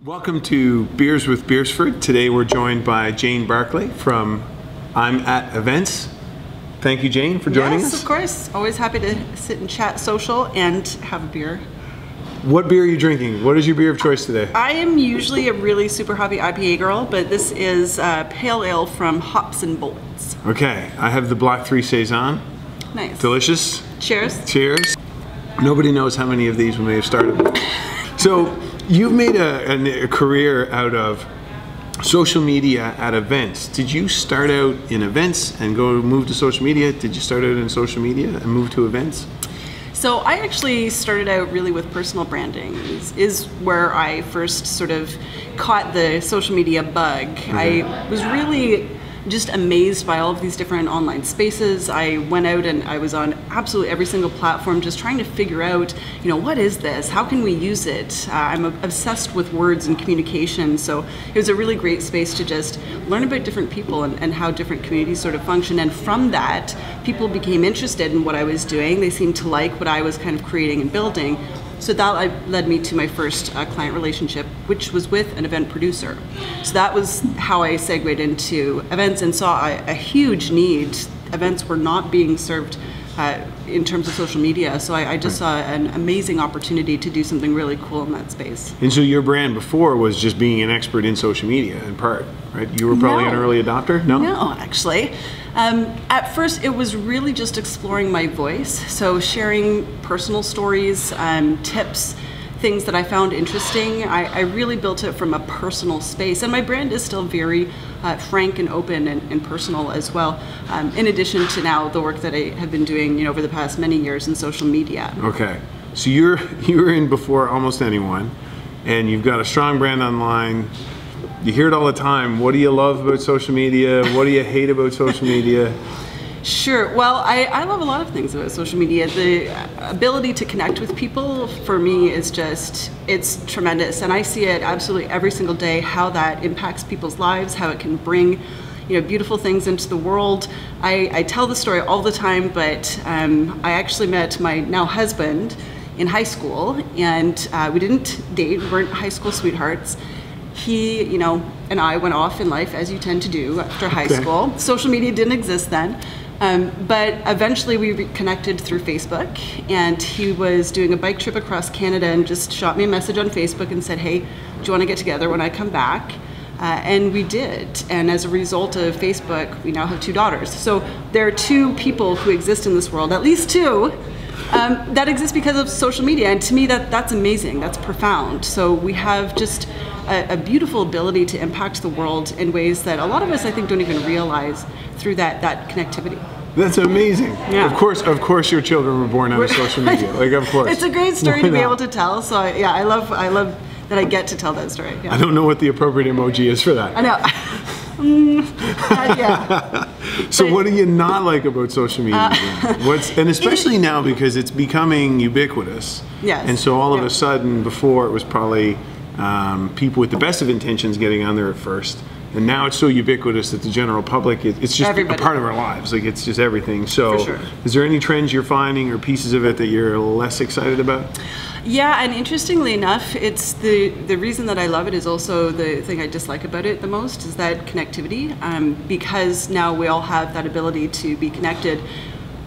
Welcome to Beers with Beresford. Today we're joined by Jane Barkely from I'm at Events. Thank you, Jane, for joining us. Yes, of course. Always happy to sit and chat social and have a beer. What beer are you drinking? What is your beer of choice today? I am usually a really super hoppy IPA girl, but this is pale ale from Hops and Bullets. Okay, I have the Black 3 Saison. Nice. Delicious. Cheers. Cheers. Nobody knows how many of these we may have started with. So, you've made a career out of social media at events. Did you start out in events and move to social media? Did you start out in social media and move to events? So I actually started out really with personal branding, is where I first sort of caught the social media bug. Mm-hmm. I was really just amazed by all of these different online spaces. I went out and I was on absolutely every single platform just trying to figure out, what is this? How can we use it? I'm obsessed with words and communication, so it was a really great space to just learn about different people and how different communities sort of function. And from that, people became interested in what I was doing. They seemed to like what I was kind of creating and building. So that led me to my first client relationship, which was with an event producer. So that was how I segued into events and saw a huge need. Events were not being served in terms of social media, so I just saw an amazing opportunity to do something really cool in that space. And so your brand before was just being an expert in social media in part, right? You were probably an early adopter? No, actually. At first, it was really just exploring my voice, so sharing personal stories, tips, things that I found interesting. I really built it from a personal space, and my brand is still very frank and open and personal as well, in addition to now the work that I have been doing over the past many years in social media. Okay, so you were in before almost anyone, and you've got a strong brand online. You hear it all the time. What do you love about social media? What do you hate about social media? Sure. Well, I love a lot of things about social media. The ability to connect with people, for me, is it's tremendous. And I see it absolutely every single day, how that impacts people's lives, how it can bring beautiful things into the world. I tell the story all the time, but I actually met my now husband in high school, and we didn't date. We weren't high school sweethearts. He, and I went off in life, as you tend to do after high school. Social media didn't exist then, but eventually we connected through Facebook, and he was doing a bike trip across Canada and just shot me a message on Facebook and said, hey, do you want to get together when I come back? And we did, and as a result of Facebook, we now have 2 daughters. So there are 2 people who exist in this world, at least 2, that exist because of social media, and to me that's amazing, that's profound. So we have just a beautiful ability to impact the world in ways that a lot of us, I think, don't even realize through that connectivity. That's amazing. Yeah. Of course your children were born out of social media. Like, of course. It's a great story to be able to tell, so I love that I get to tell that story. Yeah. I don't know what the appropriate emoji is for that. I know. Yeah. So what do you not like about social media? And especially now, because it's becoming ubiquitous. Yes. And so all of a sudden, before it was probably people with the best of intentions getting on there at first, and now it's so ubiquitous that the general public, it's just a part of our lives. Like, it's just everything. So for sure. Is there any trends you're finding or pieces of it that you're less excited about? Yeah, and interestingly enough, it's the reason that I love it is also the thing I dislike about it the most, is that connectivity. Because now we all have that ability to be connected.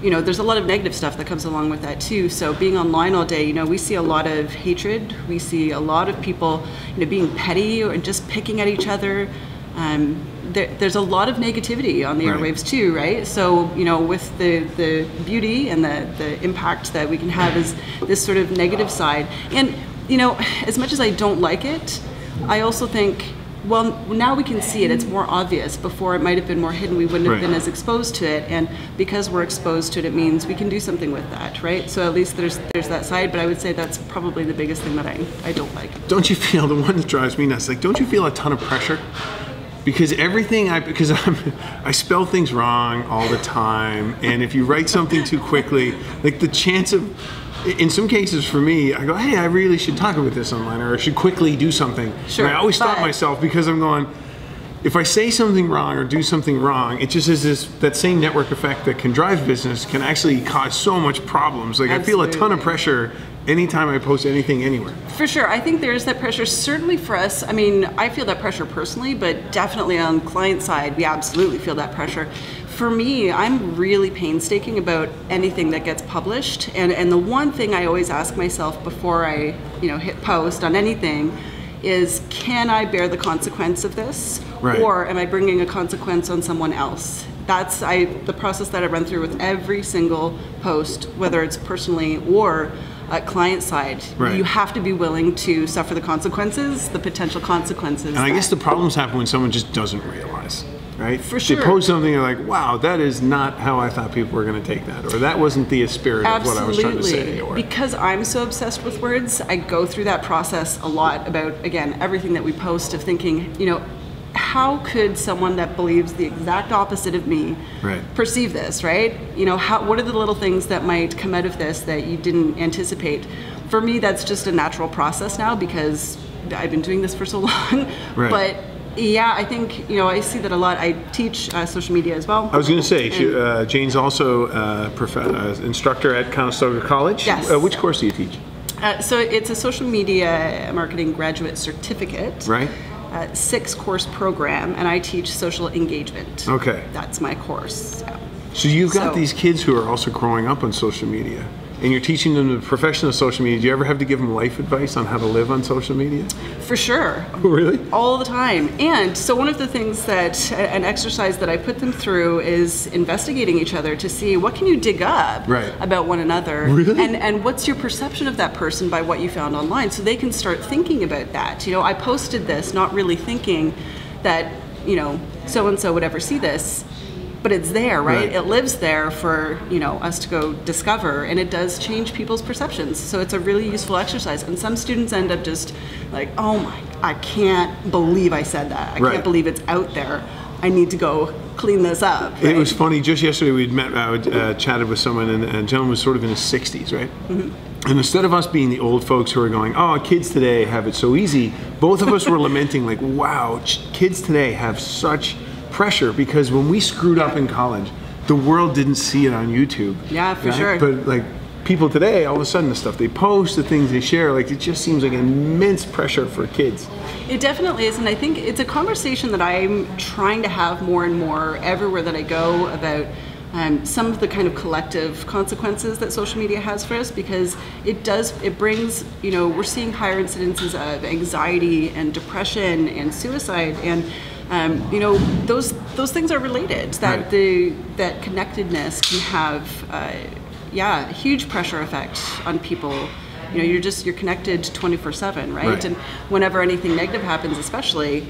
There's a lot of negative stuff that comes along with that too. So being online all day, we see a lot of hatred. We see a lot of people, being petty or just picking at each other. There's a lot of negativity on the airwaves too, right? So, with the beauty and the impact that we can have is this sort of negative side. And, as much as I don't like it, I also think, well, now we can see it. It's more obvious. Before, it might have been more hidden. We wouldn't have been as exposed to it. And because we're exposed to it, it means we can do something with that, right? So at least there's that side. But I would say that's probably the biggest thing that I don't like. Don't you feel, the one that drives me nuts, like, don't you feel a ton of pressure? Because I spell things wrong all the time, and if you write something too quickly, like the chance of, in some cases for me, I go, hey, I really should talk about this online, or I should quickly do something. Sure, and I always stop myself because I'm going, if I say something wrong or do something wrong, it just is that same network effect that can drive business can actually cause so much problems. Like, absolutely. I feel a ton of pressure anytime I post anything anywhere. For sure. I think there's that pressure, certainly for us. I mean, I feel that pressure personally, but definitely on client side, we absolutely feel that pressure. For me, I'm really painstaking about anything that gets published. And the one thing I always ask myself before I, hit post on anything is, can I bear the consequence of this? Right. Or am I bringing a consequence on someone else? That's the process that I run through with every single post, whether it's personally or client side. Right. You have to be willing to suffer the consequences, the potential consequences. And I guess the problems happen when someone just doesn't realize, right? For sure. They post something and they're like, wow, that is not how I thought people were going to take that, or that wasn't the spirit of what I was trying to say. Or, because I'm so obsessed with words, I go through that process a lot about, again, everything that we post, of thinking, how could someone that believes the exact opposite of me perceive this, right? What are the little things that might come out of this that you didn't anticipate? For me, that's just a natural process now because I've been doing this for so long. Right. But yeah, I think, I see that a lot. I teach social media as well. I was going to say, Jane's also instructor at Conestoga College. Yes. Which course do you teach? So it's a social media marketing graduate certificate. Right. 6-course program, and I teach social engagement. Okay. That's my course. So you've got these kids who are also growing up on social media, and you're teaching them the profession of social media. Do you ever have to give them life advice on how to live on social media? For sure. Really? All the time. And so one of the things an exercise that I put them through is investigating each other to see what can you dig up about one another. Really? And what's your perception of that person by what you found online, so they can start thinking about that. I posted this not really thinking that, so-and-so would ever see this. But it's there, right? It lives there for us to go discover, and it does change people's perceptions. So it's a really useful exercise. And some students end up just like, oh my, I can't believe I said that. I can't believe it's out there. I need to go clean this up. Right? It was funny. Just yesterday we'd met, chatted with someone, and a gentleman was sort of in his 60s, right? Mm-hmm. And instead of us being the old folks who are going, oh, kids today have it so easy, both of us were lamenting like, wow, kids today have such pressure, because when we screwed up in college, the world didn't see it on YouTube. Yeah, for sure. But like people today, all of a sudden the stuff they post, the things they share, like it just seems like immense pressure for kids. It definitely is, and I think it's a conversation that I'm trying to have more and more everywhere that I go about some of the kind of collective consequences that social media has for us, because it brings, we're seeing higher incidences of anxiety and depression and suicide, and those things are related. That that connectedness can have a huge pressure effect on people. You're connected 24/7, right? And whenever anything negative happens, especially,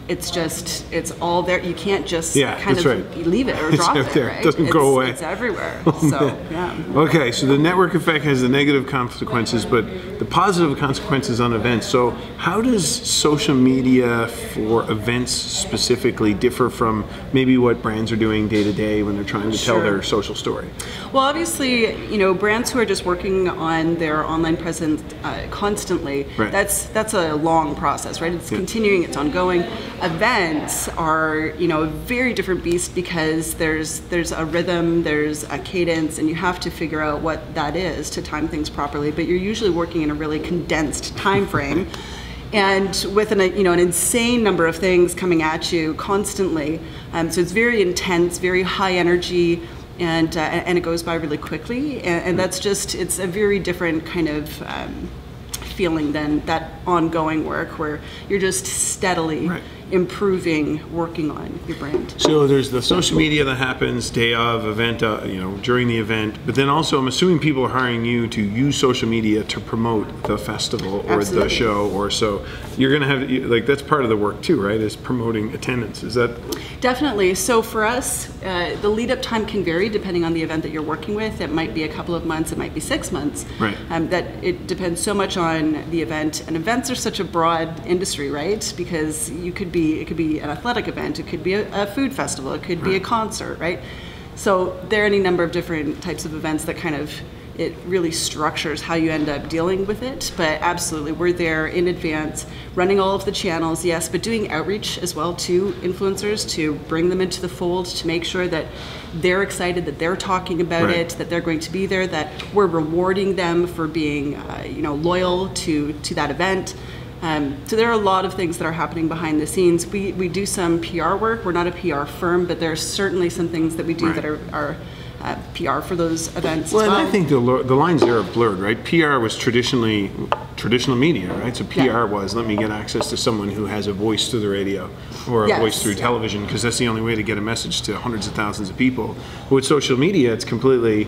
it's all there. You can't just leave it or drop it. There. Right? It doesn't go away. It's everywhere. Okay, so the network effect has the negative consequences, but the positive consequences on events. So how does social media for events specifically differ from maybe what brands are doing day to day when they're trying to tell their social story? Well, obviously, brands who are just working on their online presence constantly, that's a long process, right? It's continuing, it's ongoing. Events are, a very different beast, because there's a rhythm, there's a cadence, and you have to figure out what that is to time things properly. But you're usually working in a really condensed time frame, and with an insane number of things coming at you constantly. So it's very intense, very high energy. And it goes by really quickly, and that's just, it's a very different kind of feeling than that ongoing work where you're just steadily improving, working on your brand. So there's the social media that happens day of event, during the event, but then also I'm assuming people are hiring you to use social media to promote the festival or the show, or so you're going to have, that's part of the work too, right? Is promoting attendance. Is that? Definitely. So for us, the lead up time can vary depending on the event that you're working with. It might be a couple of months, it might be 6 months. Right. That it depends so much on the event, and events are such a broad industry, right? Because it could be an athletic event, it could be a food festival, it could be a concert, right? So there are any number of different types of events that kind of it really structures how you end up dealing with it. But absolutely, we're there in advance, running all of the channels, yes, but doing outreach as well to influencers to bring them into the fold, to make sure that they're excited, that they're talking about it, that they're going to be there, that we're rewarding them for being loyal to that event. So there are a lot of things that are happening behind the scenes. We do some PR work. We're not a PR firm, but there are certainly some things that we do that are PR for those events. Well, and I think the lines there are blurred, right? PR was traditional media, right? So PR was, let me get access to someone who has a voice through the radio or a voice through television, because that's the only way to get a message to hundreds of thousands of people. But with social media, it's completely,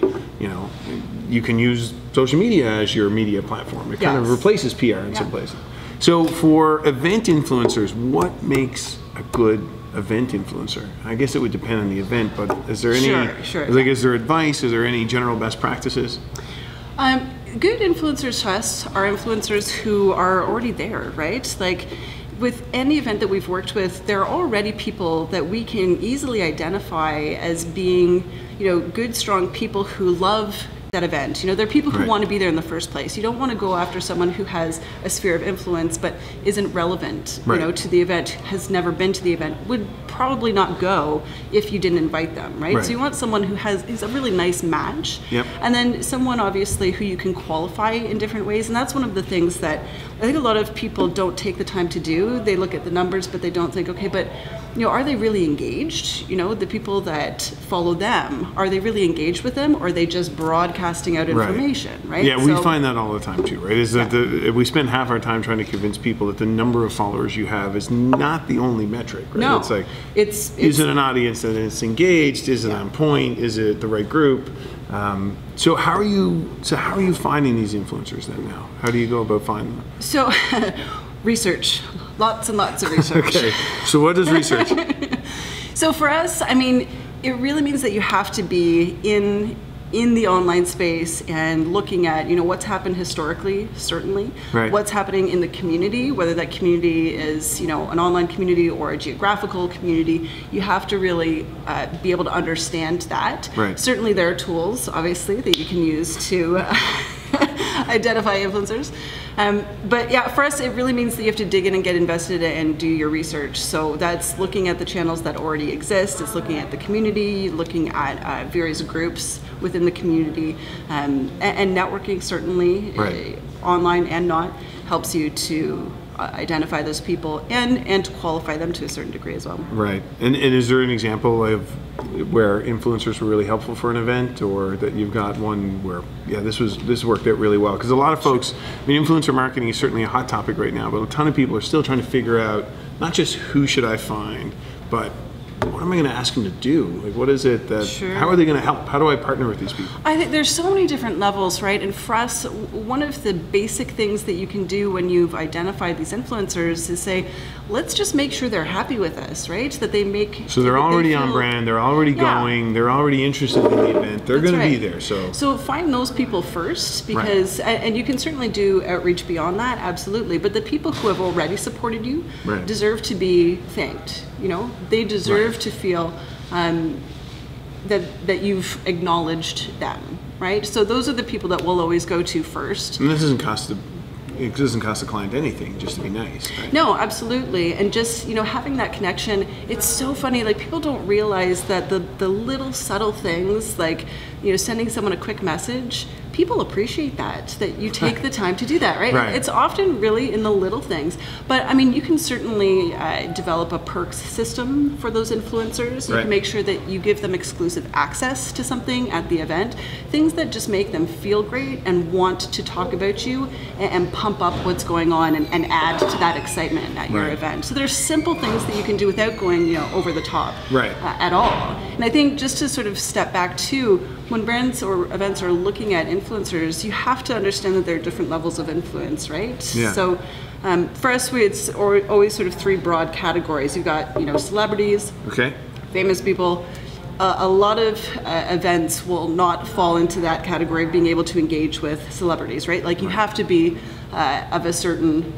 you can use social media as your media platform. It kind of replaces PR in some places. So for event influencers, what makes a good event influencer? I guess it would depend on the event, but is there any, is there advice? Is there any general best practices? Good influencers to us are influencers who are already there, right? Like with any event that we've worked with, there are already people that we can easily identify as being, good, strong people who love that event. There are people who want to be there in the first place. You don't want to go after someone who has a sphere of influence but isn't relevant, to the event, has never been to the event, would probably not go if you didn't invite them, right? So you want someone who's a really nice match, and then someone obviously who you can qualify in different ways. And that's one of the things that I think a lot of people don't take the time to do. They look at the numbers, but they don't think, okay, but are they really engaged? The people that follow them, are they really engaged with them, or are they just broadcasting out information, right? Yeah, we find that all the time too, right? Is that we spend half our time trying to convince people that the number of followers you have is not the only metric, right? No, it's like, is it an audience that is engaged? Is it on point? Is it the right group? So how are you finding these influencers then now? How do you go about finding them? So research, lots and lots of research. Okay, so what is research? So for us, it really means that you have to be in the online space and looking at what's happened historically, certainly, what's happening in the community, whether that community is an online community or a geographical community. You have to really be able to understand that. Certainly there are tools, obviously, that you can use to identify influencers. But yeah, for us, it really means that you have to dig in and get invested and do your research. So that's looking at the channels that already exist. It's looking at the community, looking at various groups within the community, and networking certainly, online and not, helps you to identify those people and to qualify them to a certain degree as well. Right. And is there an example of where influencers were really helpful for an event, or that you've got one where this worked out really well? Because a lot of folks, influencer marketing is certainly a hot topic right now, but a ton of people are still trying to figure out not just who should I find, but what am I going to ask them to do? Like, what is it that, how are they going to help? How do I partner with these people? I think there's so many different levels, right? And for us, one of the basic things that you can do when you've identified these influencers is say, let's just make sure they're happy with us, right? That they make... So they're already on brand, they're already going, they're already interested in the event, they're going to be there, So find those people first, because, and you can certainly do outreach beyond that, absolutely, but the people who have already supported you deserve to be thanked. They deserve to feel that you've acknowledged them, right? So those are the people that we'll always go to first. And this doesn't cost the client anything, just to be nice, right? No, absolutely. And just, having that connection, it's so funny, like people don't realize that the little subtle things, like, sending someone a quick message, people appreciate that you take the time to do that, right? It's often really in the little things. But you can certainly develop a perks system for those influencers. You can make sure that you give them exclusive access to something at the event, things that just make them feel great and want to talk about you and pump up what's going on and add to that excitement at your event. So there's simple things that you can do without going over the top at all. And I think just to sort of step back too, when brands or events are looking at influencers, you have to understand that there are different levels of influence, right? So for us, it's always sort of three broad categories. You've got, celebrities, famous people. A lot of events will not fall into that category of being able to engage with celebrities, right? Like you have to be of a certain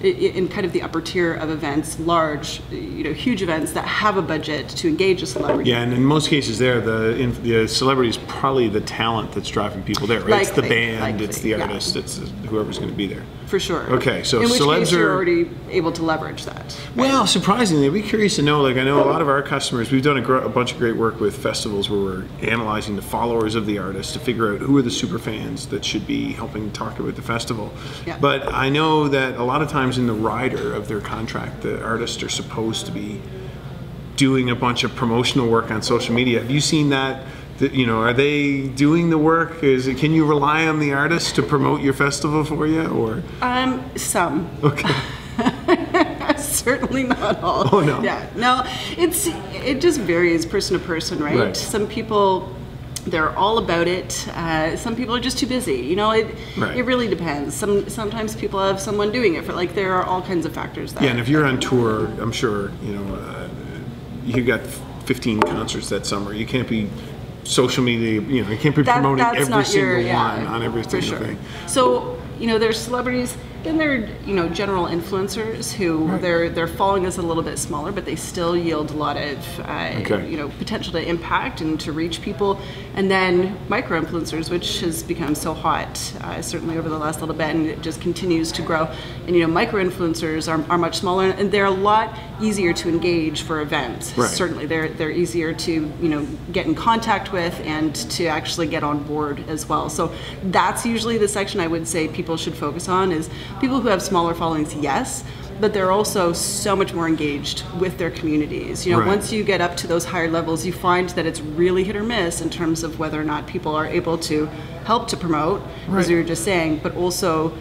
in kind of the upper tier of events, large, huge events that have a budget to engage a celebrity. Yeah, and in most cases there, the celebrity is probably the talent that's driving people there, right? It's the band, it's the artist, it's whoever's going to be there. For sure. Okay, so in which celebs case you're already able to leverage that. Right? Well, surprisingly, I'd be curious to know, like I know a lot of our customers, we've done a bunch of great work with festivals where we're analyzing the followers of the artist to figure out who are the super fans that should be helping talk about the festival. Yeah. But I know that a lot of times in the rider of their contract, the artists are supposed to be doing a bunch of promotional work on social media. Have you seen that? Are they doing the work? Can you rely on the artist to promote your festival for you, or? Some. Okay. Certainly not all. Oh no. Yeah. No. It just varies person to person, right? Some people, they're all about it. Some people are just too busy. It really depends. Sometimes people have someone doing it for, like, there are all kinds of factors. Yeah, and if you're on tour, I'm sure you got 15 concerts that summer. You can't be social media. You can't be promoting every single one on every single thing. So there's celebrities. Then there are, general influencers who their following is a little bit smaller, but they still yield a lot of, potential to impact and to reach people. And then micro influencers, which has become so hot, certainly over the last little bit, and it just continues to grow. And micro influencers are much smaller, and they're a lot easier to engage for events. Right. Certainly, they're easier to get in contact with and to actually get on board as well. So that's usually the section I would say people should focus on is. People who have smaller followings, yes, but they're also so much more engaged with their communities. Once you get up to those higher levels, you find that it's really hit or miss in terms of whether or not people are able to help to promote, as you were just saying, but also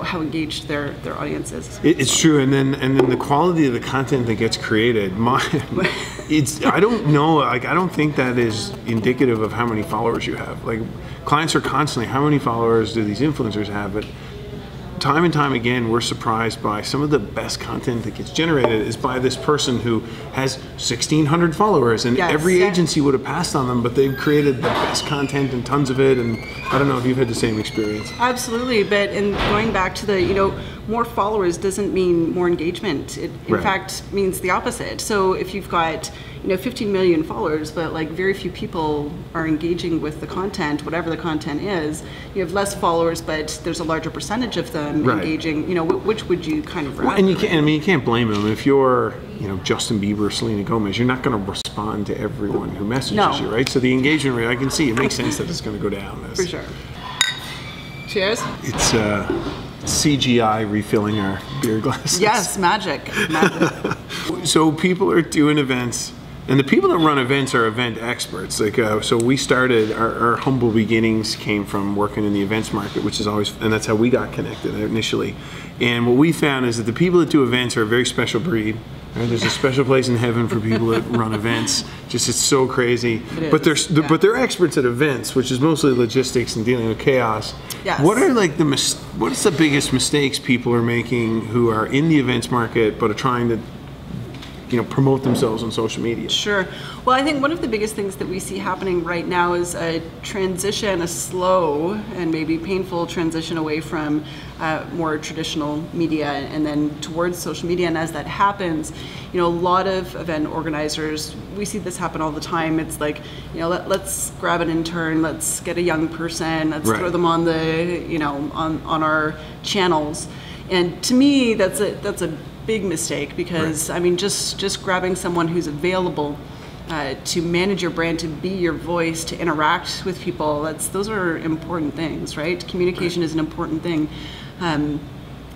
how engaged their audience is. It's true, and then the quality of the content that gets created. I don't know. Like, I don't think that is indicative of how many followers you have. Like, clients are constantly, how many followers do these influencers have? But time and time again, we're surprised by some of the best content that gets generated is by this person who has 1,600 followers, and every agency would have passed on them, but they've created the best content and tons of it. And I don't know if you've had the same experience. Absolutely, but in going back to the, more followers doesn't mean more engagement. It in fact means the opposite. So if you've got 15 million followers, but like very few people are engaging with the content, whatever the content is, you have less followers, but there's a larger percentage of them engaging. Which would you kind of rather? Well, and you can't blame them. If you're, Justin Bieber, Selena Gomez, you're not going to respond to everyone who messages you, right? So the engagement rate, I can see, it makes sense that it's going to go down. For sure. Cheers. It's CGI refilling our beer glasses. Yes, magic. So people are doing events. And the people that run events are event experts. Like, so we started, our humble beginnings came from working in the events market, which is always, and that's how we got connected initially. And what we found is that the people that do events are a very special breed. Right? There's a special place in heaven for people that run events. Just, it's so crazy. But they're experts at events, which is mostly logistics and dealing with chaos. Yes. What are like what's the biggest mistakes people are making who are in the events market but are trying to promote themselves on social media? Sure. Well, I think one of the biggest things that we see happening right now is a transition, a slow and maybe painful transition away from more traditional media and then towards social media. And as that happens, a lot of event organizers, we see this happen all the time. It's like, let's grab an intern, let's get a young person, let's throw them on the, on our channels. And to me, that's a big mistake because I mean, just grabbing someone who's available to manage your brand, to be your voice, to interact with people, those are important things, right? Communication is an important thing. And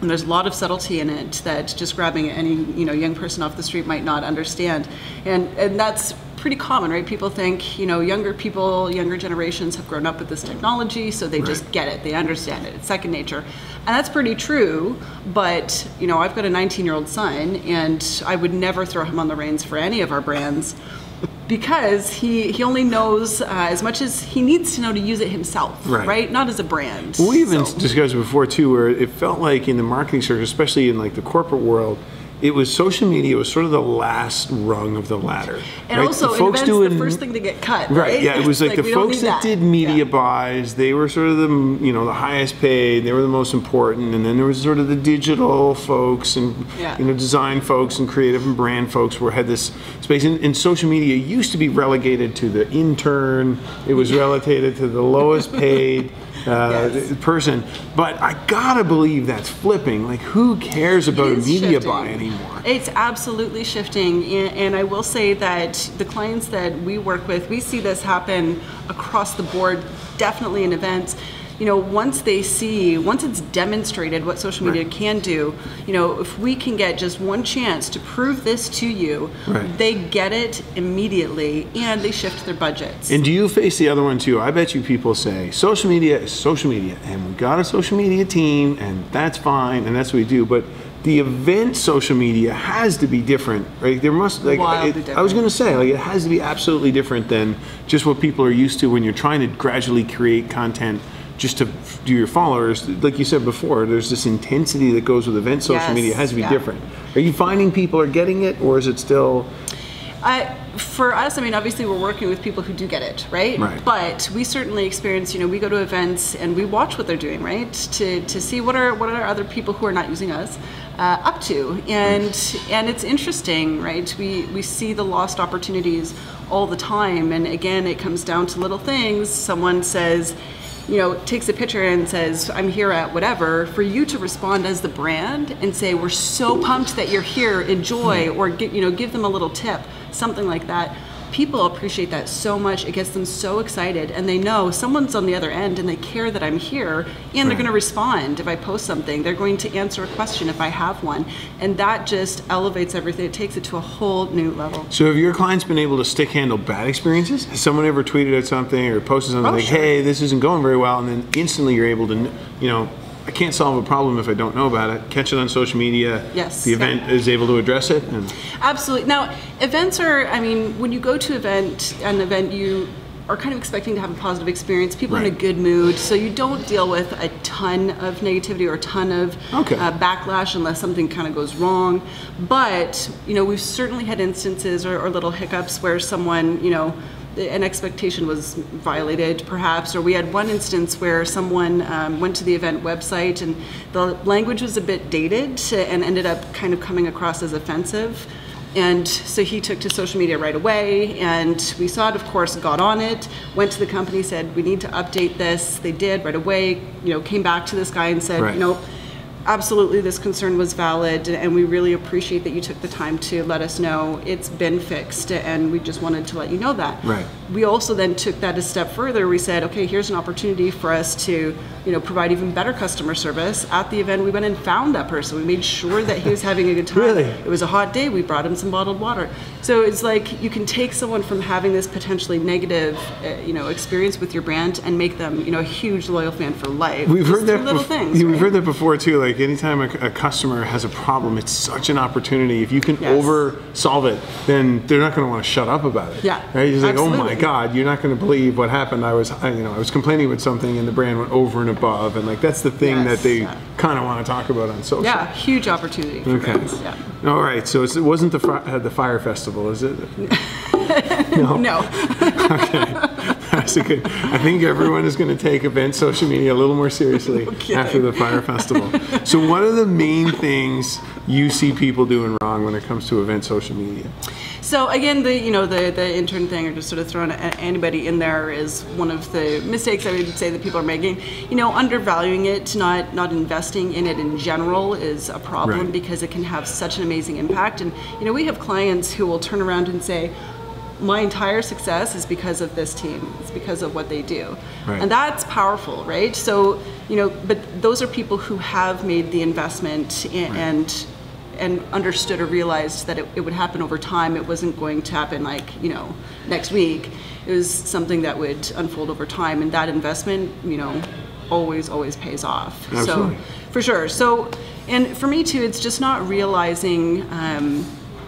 there's a lot of subtlety in it that just grabbing any young person off the street might not understand, and that's pretty common, right? People think younger generations have grown up with this technology, so they just get it, they understand it, it's second nature, and that's pretty true. But I've got a 19-year-old son, and I would never throw him on the reins for any of our brands. Because he only knows as much as he needs to know to use it himself, right? Not as a brand. Well, we even discussed it before too, where it felt like in the marketing circle, especially in like the corporate world, it was social media was sort of the last rung of the ladder. And right? also, events, the first thing to get cut, right? Yeah, it was like the folks that did media buys, they were sort of the, you know, the highest paid, they were the most important, and then there was sort of the digital folks and, you know, design folks and creative and brand folks who had this space. And social media used to be relegated to the intern, it was relegated to the lowest paid person, but I gotta believe that's flipping. Like, who cares about a media buy anymore? It's absolutely shifting, and I will say that the clients that we work with, we see this happen across the board, definitely in events. You know, once it's demonstrated what social media can do, you know, if we can get just one chance to prove this to you, they get it immediately and they shift their budgets. And do you face the other one too? I bet you people say, social media is social media, and we got a social media team, and that's fine, and that's what we do, but the event social media has to be different, right? There must, like, I was going to say, like, it has to be absolutely different than just what people are used to when you're trying to gradually create content just to do your followers. Like you said before, there's this intensity that goes with event social media. It has to be different. Are you finding people are getting it, or is it still? For us, I mean, obviously we're working with people who do get it, right? But we certainly experience, you know, we go to events and we watch what they're doing, right? To see what are other people who are not using us up to, and it's interesting, right? We see the lost opportunities all the time, and again, it comes down to little things. Someone says, you know, takes a picture and says, I'm here at whatever, for you to respond as the brand and say, we're so pumped that you're here, enjoy, or give them a little tip, something like that. People appreciate that so much. It gets them so excited, and they know someone's on the other end and they care that I'm here, and they're going to respond if I post something. They're going to answer a question if I have one, and that just elevates everything. It takes it to a whole new level. So have your clients been able to stick handle bad experiences? Has someone ever tweeted out something or posted something hey, this isn't going very well, and then instantly you're able to, you know, I can't solve a problem if I don't know about it. Catch it on social media. Yes. The event is able to address it. Absolutely. Now, events are, I mean, when you go to an event, you are kind of expecting to have a positive experience. People are in a good mood, so you don't deal with a ton of negativity or a ton of backlash unless something kind of goes wrong. But, you know, we've certainly had instances or little hiccups where someone, you know, an expectation was violated perhaps, or we had one instance where someone went to the event website and the language was a bit dated and ended up kind of coming across as offensive. And so he took to social media right away, and we saw it, of course, got on it, went to the company, said, we need to update this. They did right away, you know, came back to this guy and said, you know, absolutely, this concern was valid, and we really appreciate that you took the time to let us know. It's been fixed, and we just wanted to let you know that. We also then took that a step further. We said, okay, here's an opportunity for us to, you know, provide even better customer service. At the event, we went and found that person. We made sure that he was having a good time. It was a hot day. We brought him some bottled water. So it's like you can take someone from having this potentially negative, you know, experience with your brand and make them, you know, a huge loyal fan for life. We've heard that little things. We've heard that before too. Like anytime a customer has a problem, it's such an opportunity. If you can over solve it, then they're not going to want to shut up about it. Right? It's like, oh my God, you're not going to believe what happened. I was complaining with something, and the brand went over and above, and like that's the thing that they kind of want to talk about on social. Yeah, huge opportunity for brands. All right, so it wasn't the Fire Festival, is it? No. Okay, that's a good. I think everyone is going to take event social media a little more seriously after the Fire Festival. So, what are the main things you see people doing wrong when it comes to event social media? So again, the intern thing, or just sort of throwing anybody in there, is one of the mistakes I would say that people are making. You know, undervaluing it, not investing in it in general is a problem because it can have such an amazing impact. And you know, we have clients who will turn around and say, my entire success is because of this team. It's because of what they do. And that's powerful, right? So, you know, but those are people who have made the investment and understood or realized that it would happen over time. It wasn't going to happen like, you know, next week. It was something that would unfold over time, and that investment, you know, always pays off. Absolutely. So, for sure. So, and for me too, it's just not realizing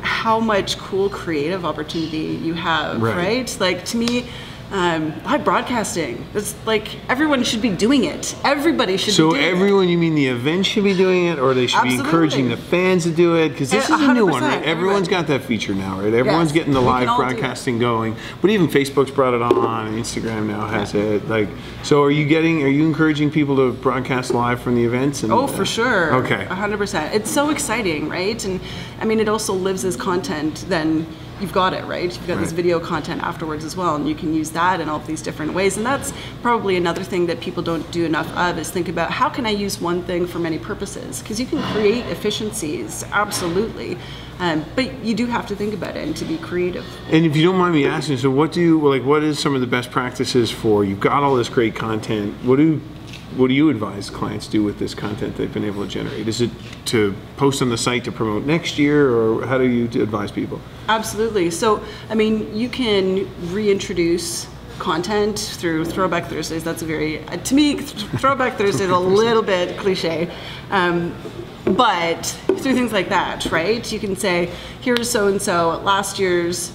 how much cool creative opportunity you have, right? Like to me, Live broadcasting. It's like everyone should be doing it. Everybody should be doing it. So everyone, you mean the event should be doing it, or they should be encouraging the fans to do it? Because this is a new one, right? Everyone's got that feature now, right? Everyone's getting the live broadcasting going. But even Facebook's brought it on, and Instagram now has it. Like, so are you encouraging people to broadcast live from the events? And, oh, for sure. Okay. 100%. It's so exciting, right? And I mean, it also lives as content then. You've got it, right? You've got this video content afterwards as well, and you can use that in all of these different ways. And that's probably another thing that people don't do enough of, is think about how can I use one thing for many purposes? Because you can create efficiencies, absolutely. But you do have to think about it and to be creative. And if you don't mind me asking, so what is some of the best practices for, you've got all this great content, what do you advise clients do with this content they've been able to generate? Is it to post on the site to promote next year, or how do you advise people? Absolutely. So, I mean, you can reintroduce content through Throwback Thursdays. That's a very, to me, Throwback Thursday is a little bit cliche. But through things like that, right? You can say, here's so-and-so at last year's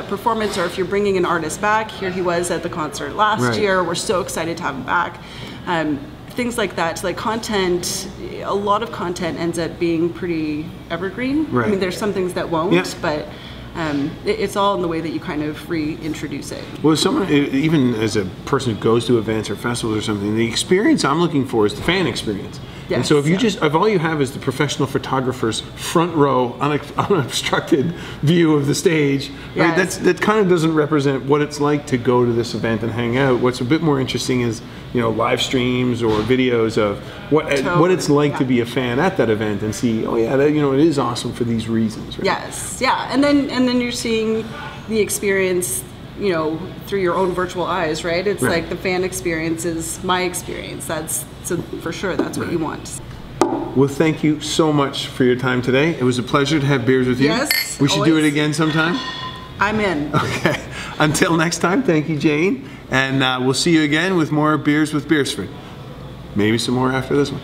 performance, or if you're bringing an artist back, here he was at the concert last year. We're so excited to have him back. Things like that. So like content, a lot of content ends up being pretty evergreen. I mean, there's some things that won't, but it's all in the way that you kind of reintroduce it. Well, even as a person who goes to events or festivals or something, the experience I'm looking for is the fan experience. Yes, and so if all you have is the professional photographer's front row, unobstructed view of the stage, right? That kind of doesn't represent what it's like to go to this event and hang out. What's a bit more interesting is, live streams or videos of what it's like to be a fan at that event and see, oh yeah, it is awesome for these reasons, right? Yes, yeah, and then you're seeing the experience, through your own virtual eyes, right? It's like the fan experience is my experience. So for sure, that's what you want. Well, thank you so much for your time today. It was a pleasure to have beers with you. Yes, we should do it again sometime. I'm in. Okay. Until next time, thank you, Jane. And we'll see you again with more Beers with Beresford. Maybe some more after this one.